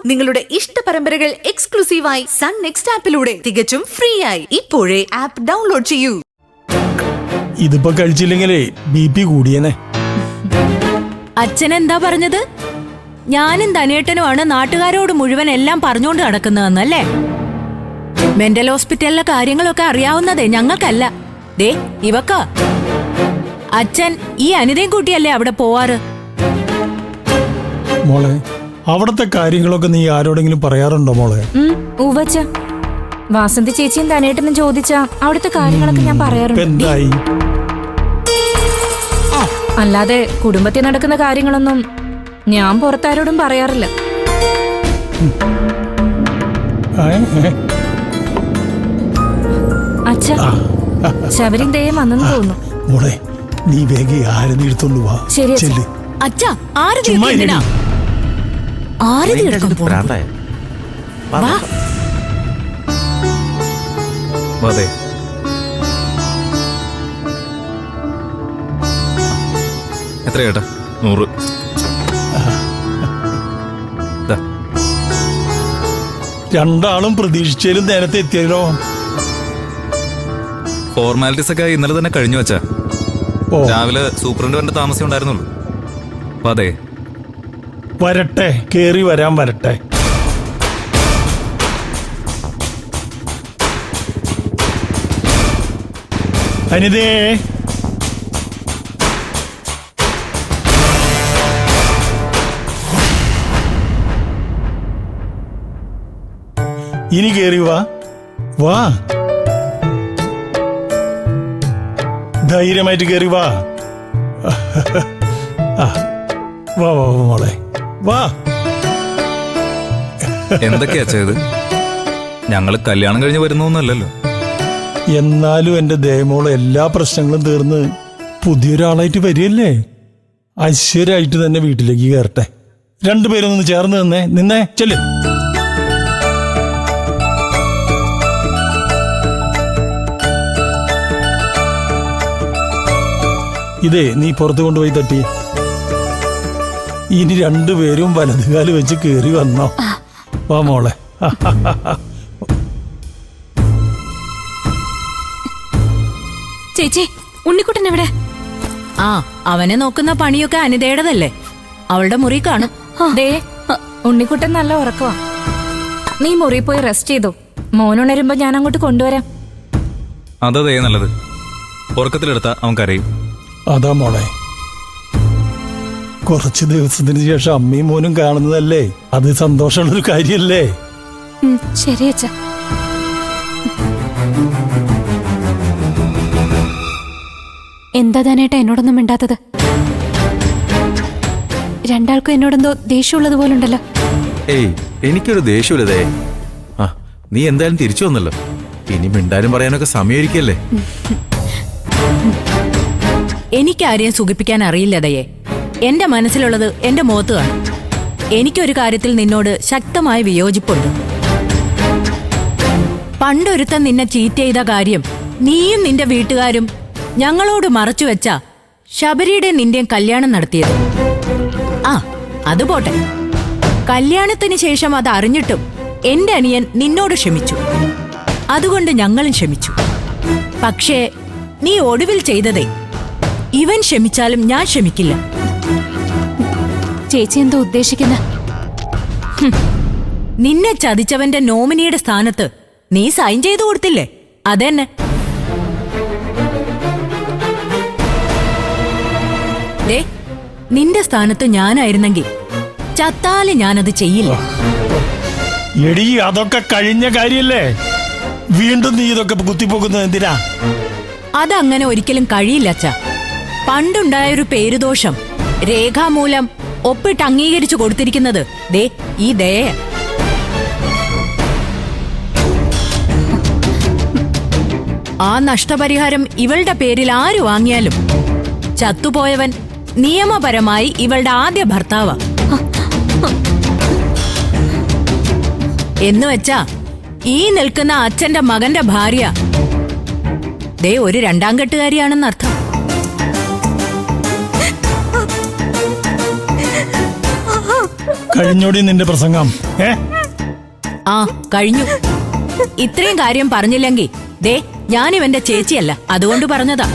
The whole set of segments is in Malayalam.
നിങ്ങളുടെ ഇഷ്ട പരമ്പരകൾ എക്സ്ക്ലൂസീവായി സൺ നെക്സ്റ്റ് ആപ്പിലൂടെ തികച്ചും ഫ്രീ ആയി ഇപ്പോഴേ ആപ്പ് ഡൗൺലോഡ് ചെയ്യൂ. ഇതിപ്പോ കഴിച്ചില്ലെങ്കിലേ BP കൂടിയനെ. അച്ഛൻ എന്താ പറഞ്ഞത്? ഞാനും ധനേട്ടനുമാണ് നാട്ടുകാരോട് മുഴുവൻ എല്ലാം പറഞ്ഞുകൊണ്ട് നടക്കുന്നതെന്നല്ലേ? മെന്റൽ ഹോസ്പിറ്റലിലെ കാര്യങ്ങളൊക്കെ അറിയാവുന്നതേ ഞങ്ങൾക്കല്ല, ദേ ഇവക്ക. അച്ഛൻ ഈ അനിതയും കൂട്ടിയല്ലേ അവിടെ പോവാറ്? മോളെ, അവിടത്തെ കാര്യങ്ങളൊക്കെ നീ ആരോടെങ്കിലും പറയാറുണ്ടോ മോളെ? ഉവ്വച്ച, വാസന്തി ചേച്ചിയും ധനേട്ടനും ചോദിച്ചാ അവിടുത്തെ കാര്യങ്ങളൊക്കെ ഞാൻ പറയാറുണ്ട്. എന്തായി? അല്ലാതെ കുടുംബത്തിൽ നടക്കുന്ന കാര്യങ്ങളൊന്നും ഞാൻ പുറത്താരോടും പറയാറില്ല. അച്ഛ, ശബരിയും ദയം വന്നെന്ന് തോന്നുന്നു. മോളെ, നീ വേഗം ആരതി എടുത്തോണ്ട് വാ. ശരി ചെല്ല്. അച്ഛാ, ആരതി ചുമ്മാ എന്തിനാ? ഇരി. ആരതി എടുക്കാൻ പോകുന്നു? വാ. അതെ, എത്ര കേട്ടാ? 100. രണ്ടാളും പ്രതീക്ഷിച്ചാലും നേരത്തെ എത്തിയല്ലോ. ഫോർമാലിറ്റീസ് ഒക്കെ ഇന്നലെ തന്നെ കഴിഞ്ഞു വെച്ചാ. രാവിലെ സൂപ്രണ്ട് വരേണ്ട താമസം ഉണ്ടായിരുന്നുള്ളൂ. അപ്പൊ അതെ, വരട്ടെ, കേറി വരാൻ വരട്ടെ. അനിതേ, ഇനി കേറി വാ. വാ, ധൈര്യമായിട്ട് കേറി വാ. വാ വാ മോളെ, വാ. എന്തൊക്കെയാ ചെയ്ത്? ഞങ്ങള് കല്യാണം കഴിഞ്ഞ് വരുന്നൊന്നല്ലല്ലോ. എന്നാലും എന്റെ ദേവമോള് എല്ലാ പ്രശ്നങ്ങളും തീർന്ന് പുതിയൊരാളായിട്ട് വരികയല്ലേ. ഐശ്വര്യമായിട്ട് തന്നെ വീട്ടിലേക്ക് കയറട്ടെ. രണ്ടുപേരും ഒന്ന് ചേർന്ന് നിന്നേ ചെല്ല്. ഇതേ നീ പുറത്തു കൊണ്ടുപോയി തട്ടി. ഇനി രണ്ടുപേരും വലതുകാല് വെച്ച് കേറി വന്നോ. വാ മോളെ. ചേച്ചി, ഉണ്ണിക്കുട്ടൻ എവിടെ? ആ, അവനെ നോക്കുന്ന പണിയൊക്കെ അനിതയുടേതല്ലേ, അവളുടെ മുറി കാണും. ദേ, ഉണ്ണിക്കുട്ടൻ നല്ല ഉറക്കവാ. നീ മുറി പോയി റെസ്റ്റ് ചെയ്തോ. മോനുണരുമ്പോ ഞാൻ അങ്ങോട്ട് കൊണ്ടുവരാം. അതേ നല്ലത്. ഉറക്കത്തിലെടുത്താ അവൻ കരയും. അതാ മോളെ, കുറച്ച് ദിവസത്തിന് ശേഷം അമ്മയും മോനും കാണുന്നതല്ലേ, അത് സന്തോഷമുള്ളൊരു കാര്യല്ലേ. ശരി അച്ഛ. എന്താ താനേട്ടാ എന്നോടൊന്നും മിണ്ടാത്തത്? രണ്ടാൾക്കും എന്നോടെന്തോ ദേഷ്യമുള്ളത് പോലുണ്ടല്ലോ. ഏയ്, എനിക്കൊരു ദേഷ്യമില്ലതേ. ആ, നീ എന്തായാലും തിരിച്ചു വന്നല്ലോ. ഇനി മിണ്ടാനും പറയാനൊക്കെ സമയമായിരിക്കല്ലേ. എനിക്കാരെയും സുഖിപ്പിക്കാൻ അറിയില്ല ദയേ. എന്റെ മനസ്സിലുള്ളത് എന്റെ മുഖത്ത് കാണും. എനിക്കൊരു കാര്യത്തിൽ നിന്നോട് ശക്തമായ വിയോജിപ്പുണ്ട്. പണ്ടൊരുത്തൻ നിന്നെ ചീറ്റ് ചെയ്ത കാര്യം നീയും നിന്റെ വീട്ടുകാരും ഞങ്ങളോട് മറച്ചു വെച്ച ശബരിയുടെ നിന്റെയും കല്യാണം നടത്തിയത്. ആ, അത് പോട്ടെ. കല്യാണത്തിന് ശേഷം അത് അറിഞ്ഞിട്ടും എന്റെ അനിയൻ നിന്നോട് ക്ഷമിച്ചു. അതുകൊണ്ട് ഞങ്ങളും ക്ഷമിച്ചു. പക്ഷേ നീ ഒടുവിൽ ചെയ്തതേ, ഇവൻ ക്ഷമിച്ചാലും ഞാൻ ക്ഷമിക്കില്ല. ചേച്ചി എന്തോ ഉദ്ദേശിക്കുന്ന? നിന്നെ ചതിച്ചവന്റെ നോമിനിയുടെ സ്ഥാനത്ത് നീ സൈൻ ചെയ്തു കൊടുത്തില്ലേ, അതെന്നെ. നിന്റെ സ്ഥാനത്ത് ഞാനായിരുന്നെങ്കിൽ ചത്താല് ഞാനത് ചെയ്യില്ല. എടീ, അതൊക്കെ കഴിഞ്ഞ കാര്യല്ലേ. വീണ്ടും നീ ഇതൊക്കെ കുത്തിപ്പോക്കുന്നത് എന്തിനാ? അതങ്ങനെ ഒരിക്കലും കഴിയില്ല അച്ഛാ. പണ്ടുണ്ടായൊരു പേരുദോഷം രേഖാമൂലം ഒപ്പിട്ട് അംഗീകരിച്ചു കൊടുത്തിരിക്കുന്നത് ദേ ഈ ദയ. ആ നഷ്ടപരിഹാരം ഇവളുടെ പേരിൽ ആര് വാങ്ങിയാലും ചത്തുപോയവൻ നിയമപരമായി ഇവളുടെ ആദ്യ ഭർത്താവാ. എന്നുവെച്ചാ ഈ നിൽക്കുന്ന അച്ഛന്റെ മകന്റെ ഭാര്യ ദേ ഒരു രണ്ടാം കെട്ടുകാരിയാണെന്നർത്ഥം. കഴിഞ്ഞോടി നിന്റെ പ്രസംഗം. ആ കഴിഞ്ഞു. ഇത്രയും കാര്യം പറഞ്ഞില്ലെങ്കിൽ ദേ ഞാനിവന്റെ ചേച്ചിയല്ല, അതുകൊണ്ട് പറഞ്ഞതാ.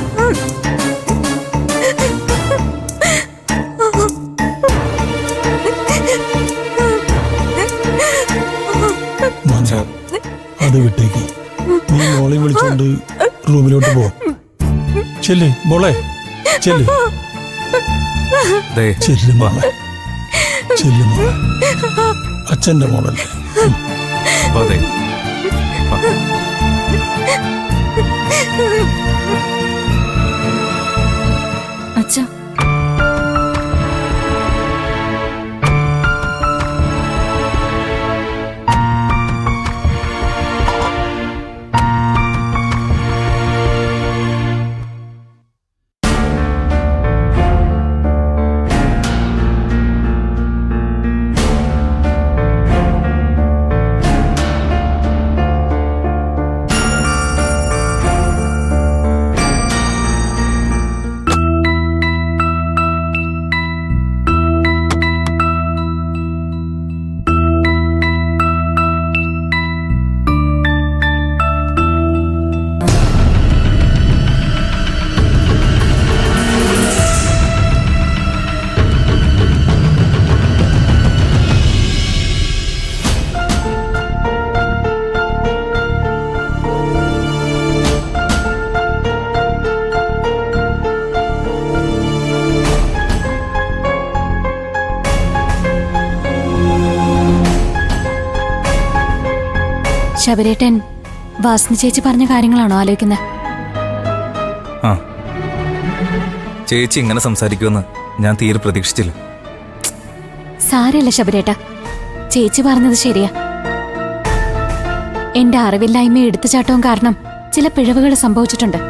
അത് വിട്ടേക്ക്. നീ മോളെ വിളിച്ചോണ്ട് റൂമിലോട്ട് പോ. ചെല്ല് മോളെ, ചെല്ല്. ദേ ചെല്ല് മോളെ, ചെല്ല് മോളെ. അച്ഛന്റെ മോളല്ലേ. അതെ അച്ഛാ, ശബരേട്ടൻ വാസന ചേച്ചി പറഞ്ഞ കാര്യങ്ങളാണോ ആലോചിക്കുന്നത്? ആ ചേച്ചി ഇങ്ങനെ സംസാരിക്കുമെന്ന് ഞാൻ തീരെ പ്രതീക്ഷിച്ചില്ല. സാരല്ല ശബരേട്ട, ചേച്ചി പറഞ്ഞത് ശരിയാ. എന്റെ അറിവില്ലായ്മയും എടുത്തുചാട്ടവും കാരണം ചില പിഴവുകൾ സംഭവിച്ചിട്ടുണ്ട്.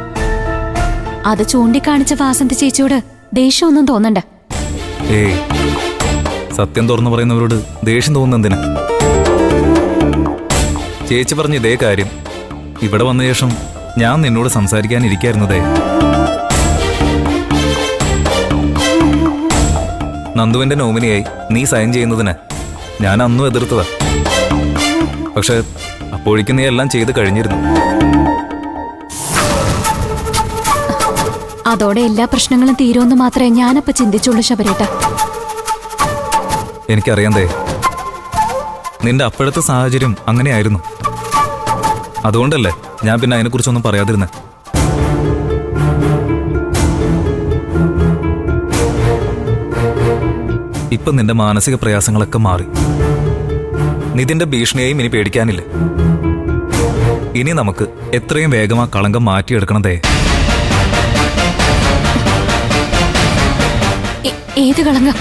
അത് ചൂണ്ടിക്കാണിച്ച വാസന്തി ചേച്ചിയോട് ദേഷ്യമൊന്നും തോന്നണ്ട. ഏയ് സത്യം തുറന്നു പറയുന്നവരോട് ദേഷ്യം തോന്നുന്ന എന്തിനാ? ചേച്ചി പറഞ്ഞ ഇതേ കാര്യം ഇവിടെ വന്ന ശേഷം ഞാൻ നിന്നോട് സംസാരിക്കാനിരിക്കായിരുന്നതേ. നന്ദുവിന്റെ നോമിനിയായി നീ സൈൻ ചെയ്യുന്നതിന് ഞാൻ അന്നും എതിർത്തതാ. പക്ഷെ അപ്പോഴേക്കും നീ എല്ലാം ചെയ്ത് കഴിഞ്ഞിരുന്നു. അതോടെ എല്ലാ പ്രശ്നങ്ങളും തീരുമെന്ന് മാത്രമേ ഞാനപ്പ ചിന്തിച്ചുള്ളൂ ശബരേട്ട. എനിക്കറിയാം ദേ, നിന്റെ അപ്പോഴത്തെ സാഹചര്യം അങ്ങനെയായിരുന്നു. അതുകൊണ്ടല്ലേ ഞാൻ പിന്നെ അതിനെക്കുറിച്ചൊന്നും പറയാതിരുന്നേ. ഇപ്പൊ നിന്റെ മാനസിക പ്രയാസങ്ങളൊക്കെ മാറി. നിതിന്റെ ഭീഷണിയെയും ഇനി പേടിക്കാനില്ല. ഇനി നമുക്ക് എത്രയും വേഗം ആ കളങ്കം മാറ്റിയെടുക്കണതേ. ഏത് കളങ്കം?